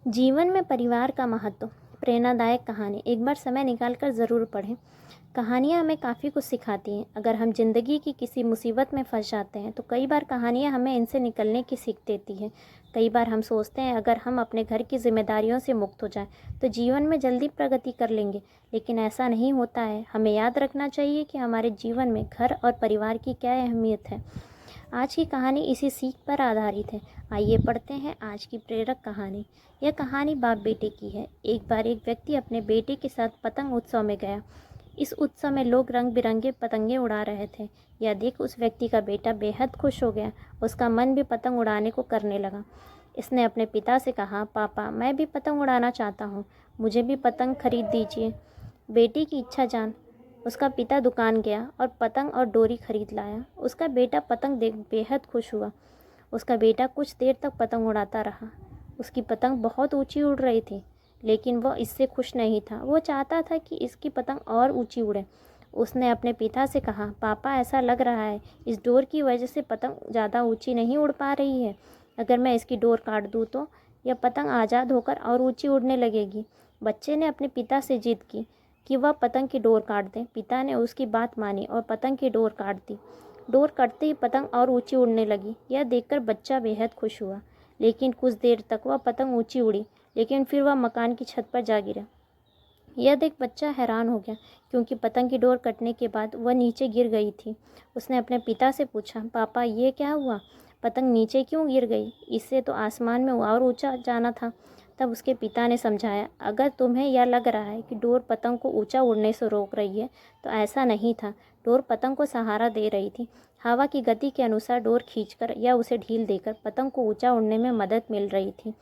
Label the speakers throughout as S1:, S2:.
S1: जीवन में परिवार का महत्व। प्रेरणादायक कहानी एक बार समय निकालकर ज़रूर पढ़ें। कहानियाँ हमें काफ़ी कुछ सिखाती हैं। अगर हम ज़िंदगी की किसी मुसीबत में फंस जाते हैं तो कई बार कहानियाँ हमें इनसे निकलने की सीख देती हैं। कई बार हम सोचते हैं अगर हम अपने घर की जिम्मेदारियों से मुक्त हो जाएं तो जीवन में जल्दी प्रगति कर लेंगे, लेकिन ऐसा नहीं होता है। हमें याद रखना चाहिए कि हमारे जीवन में घर और परिवार की क्या अहमियत है। आज की कहानी इसी सीख पर आधारित है। आइए पढ़ते हैं आज की प्रेरक कहानी। यह कहानी बाप बेटे की है। एक बार एक व्यक्ति अपने बेटे के साथ पतंग उत्सव में गया। इस उत्सव में लोग रंग बिरंगे पतंगे उड़ा रहे थे। यह देख उस व्यक्ति का बेटा बेहद खुश हो गया। उसका मन भी पतंग उड़ाने को करने लगा। इसने अपने पिता से कहा, पापा, मैं भी पतंग उड़ाना चाहता हूँ, मुझे भी पतंग खरीद दीजिए। बेटी की इच्छा जान उसका पिता दुकान गया और पतंग और डोरी खरीद लाया। उसका बेटा पतंग देख बेहद खुश हुआ। उसका बेटा कुछ देर तक पतंग उड़ाता रहा। उसकी पतंग बहुत ऊंची उड़ रही थी, लेकिन वह इससे खुश नहीं था। वो चाहता था कि इसकी पतंग और ऊंची उड़े। उसने अपने पिता से कहा, पापा, ऐसा लग रहा है इस डोर की वजह से पतंग ज़्यादा ऊंची नहीं उड़ पा रही है। अगर मैं इसकी डोर काट दूँ तो यह पतंग आज़ाद होकर और ऊंची उड़ने लगेगी। बच्चे ने अपने पिता से जिद की कि वह पतंग की डोर काट दें। पिता ने उसकी बात मानी और पतंग की डोर काट दी। डोर कटते ही पतंग और ऊंची उड़ने लगी। यह देखकर बच्चा बेहद खुश हुआ, लेकिन कुछ देर तक वह पतंग ऊंची उड़ी, लेकिन फिर वह मकान की छत पर जा गिरा। यह देख बच्चा हैरान हो गया, क्योंकि पतंग की डोर कटने के बाद वह नीचे गिर गई थी। उसने अपने पिता से पूछा, पापा, ये क्या हुआ? पतंग नीचे क्यों गिर गई? इससे तो आसमान में और ऊंचा जाना था। तब उसके पिता ने समझाया, अगर तुम्हें यह लग रहा है कि डोर पतंग को ऊंचा उड़ने से रोक रही है, तो ऐसा नहीं था। डोर पतंग को सहारा दे रही थी। हवा की गति के अनुसार डोर खींचकर या उसे ढील देकर पतंग को ऊंचा उड़ने में मदद मिल रही थी।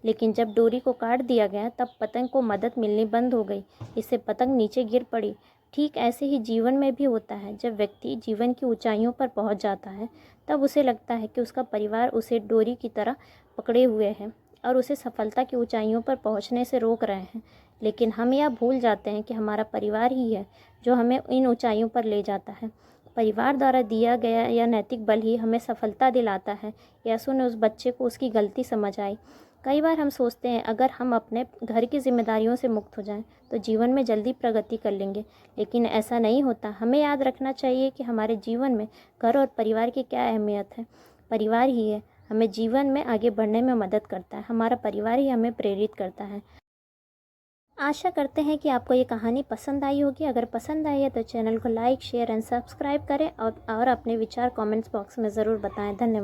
S1: लेकिन जब डोरी को काट दिया गया तब पतंग को मदद मिलनी बंद हो गई। इससे पतंग नीचे गिर पड़ी। ठीक ऐसे ही जीवन में भी होता है। जब व्यक्ति जीवन की ऊंचाइयों पर पहुंच जाता है तब उसे लगता है कि उसका परिवार उसे डोरी की तरह पकड़े हुए है और उसे सफलता की ऊंचाइयों पर पहुंचने से रोक रहे हैं। लेकिन हम यह भूल जाते हैं कि हमारा परिवार ही है जो हमें इन ऊंचाइयों पर ले जाता है। परिवार द्वारा दिया गया यह नैतिक बल ही हमें सफलता दिलाता है। यसु ने उस बच्चे को उसकी गलती समझ आई। कई बार हम सोचते हैं अगर हम अपने घर की जिम्मेदारियों से मुक्त हो जाएं तो जीवन में जल्दी प्रगति कर लेंगे, लेकिन ऐसा नहीं होता। हमें याद रखना चाहिए कि हमारे जीवन में घर और परिवार की क्या अहमियत है। परिवार ही है हमें जीवन में आगे बढ़ने में मदद करता है। हमारा परिवार ही हमें प्रेरित करता है। आशा करते हैं कि आपको ये कहानी पसंद आई होगी। अगर पसंद आई है तो चैनल को लाइक, शेयर एंड सब्सक्राइब करें और अपने विचार कमेंट्स बॉक्स में ज़रूर बताएं। धन्यवाद।